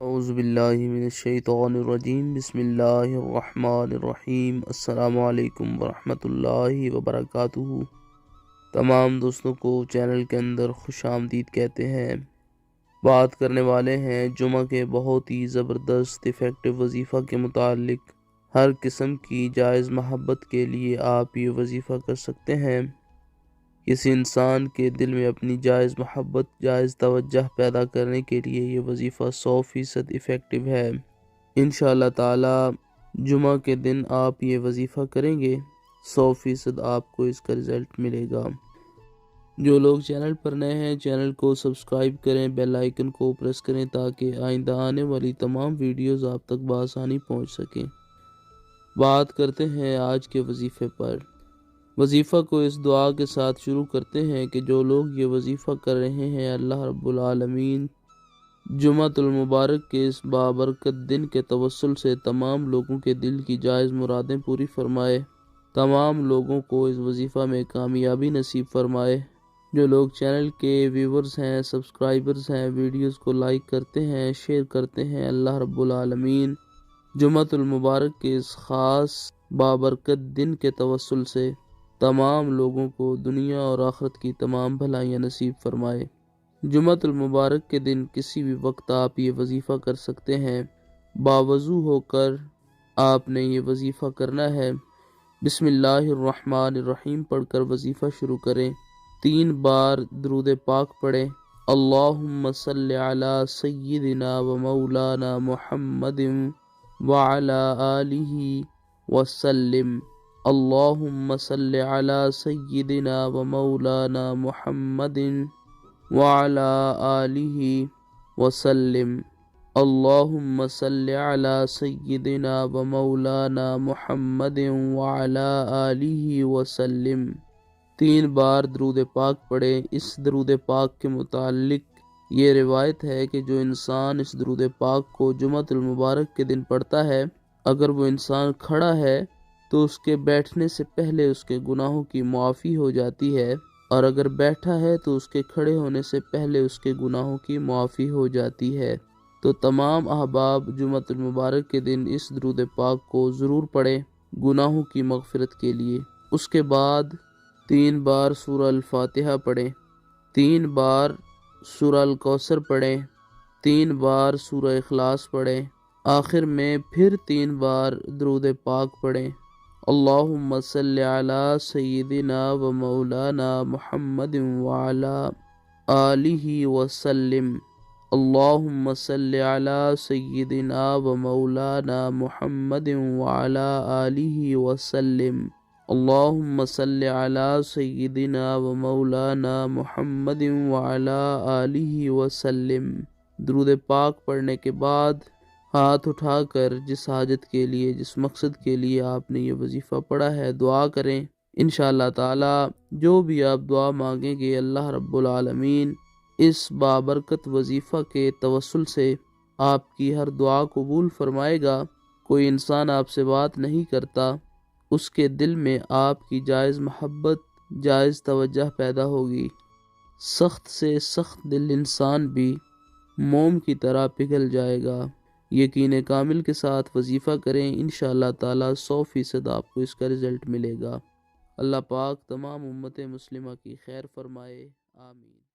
اعوذ باللہ من الشیطان الرجیم، بسم اللہ الرحمن الرحیم۔ السلام علیکم ورحمۃ اللہ وبرکاتہ۔ تمام دوستوں کو چینل کے اندر خوش آمدید کہتے ہیں۔ بات کرنے والے ہیں جمعہ کے بہت ہی زبردست افیکٹو وظیفہ کے متعلق۔ ہر قسم کی جائز محبت کے لیے آپ یہ وظیفہ کر سکتے ہیں۔ کسی انسان کے دل میں اپنی جائز محبت، جائز توجہ پیدا کرنے کے لیے یہ وظیفہ 100% افیکٹو ہے۔ انشاءاللہ تعالی جمعہ کے دن آپ یہ وظیفہ کریں گے، 100% آپ کو اس کا رزلٹ ملے گا۔ جو لوگ چینل پر نئے ہیں، چینل کو سبسکرائب کریں، بیل آئیکن کو پریس کریں تاکہ آئندہ آنے والی تمام ویڈیوز آپ تک بآسانی پہنچ سکیں۔ بات کرتے ہیں آج کے وظیفے پر۔ وظیفہ کو اس دعا کے ساتھ شروع کرتے ہیں کہ جو لوگ یہ وظیفہ کر رہے ہیں، اللہ رب العالمین جمعہ المبارک کے اس بابرکت دن کے توسل سے تمام لوگوں کے دل کی جائز مرادیں پوری فرمائے، تمام لوگوں کو اس وظیفہ میں کامیابی نصیب فرمائے۔ جو لوگ چینل کے ویورز ہیں، سبسکرائبرز ہیں، ویڈیوز کو لائک کرتے ہیں، شیئر کرتے ہیں، اللہ رب العالمین جمعہ المبارک کے اس خاص بابرکت دن کے توسل سے تمام لوگوں کو دنیا اور آخرت کی تمام بھلائیاں نصیب فرمائے۔ جمعہ المبارک کے دن کسی بھی وقت آپ یہ وظیفہ کر سکتے ہیں۔ باوضو ہو کر آپ نے یہ وظیفہ کرنا ہے۔ بسم اللہ الرحمن الرحیم پڑھ کر وظیفہ شروع کریں۔ 3 بار درود پاک پڑھیں۔ اللہم صلی علی سیدنا و مولانا محمد وعلی آلہ وسلم۔ اللہم صلی علی سیدنا و مولانا محمد وعلی آلہ وسلم۔ اللہم صلی علی سیدنا و مولانا محمد وعلی آلہ وسلم۔ 3 بار درود پاک پڑھیں۔ اس درود پاک کے متعلق یہ روایت ہے کہ جو انسان اس درود پاک کو جمعہ المبارک کے دن پڑھتا ہے، اگر وہ انسان کھڑا ہے تو اس کے بیٹھنے سے پہلے اس کے گناہوں کی معافی ہو جاتی ہے، اور اگر بیٹھا ہے تو اس کے کھڑے ہونے سے پہلے اس کے گناہوں کی معافی ہو جاتی ہے۔ تو تمام احباب جمعہ المبارک کے دن اس درود پاک کو ضرور پڑھیں گناہوں کی مغفرت کے لیے۔ اس کے بعد 3 بار سورہ الفاتحہ پڑھیں، 3 بار سورہ الکوثر پڑھیں، 3 بار سورہ اخلاص پڑھیں، آخر میں پھر 3 بار درود پاک پڑھیں۔ اللہم صلی علی سیدنا و مولانا محمد وعلی آلہ وسلم۔ اللہم صلی علی سیدنا و مولانا محمد وعلی آلہ وسلم۔ اللہم صلی علی سیدنا و مولانا محمد وعلی آلہ وسلم۔ درود پاک پڑھنے کے بعد ہاتھ اٹھا کر جس حاجت کے لیے، جس مقصد کے لیے آپ نے یہ وظیفہ پڑھا ہے، دعا کریں۔ انشاءاللہ تعالی جو بھی آپ دعا مانگیں گے، اللہ رب العالمین اس بابرکت وظیفہ کے توسل سے آپ کی ہر دعا قبول فرمائے گا۔ کوئی انسان آپ سے بات نہیں کرتا، اس کے دل میں آپ کی جائز محبت، جائز توجہ پیدا ہوگی۔ سخت سے سخت دل انسان بھی موم کی طرح پگھل جائے گا۔ یقین کامل کے ساتھ وظیفہ کریں، انشاءاللہ تعالی 100% آپ کو اس کا رزلٹ ملے گا۔ اللہ پاک تمام امت مسلمہ کی خیر فرمائے، آمین۔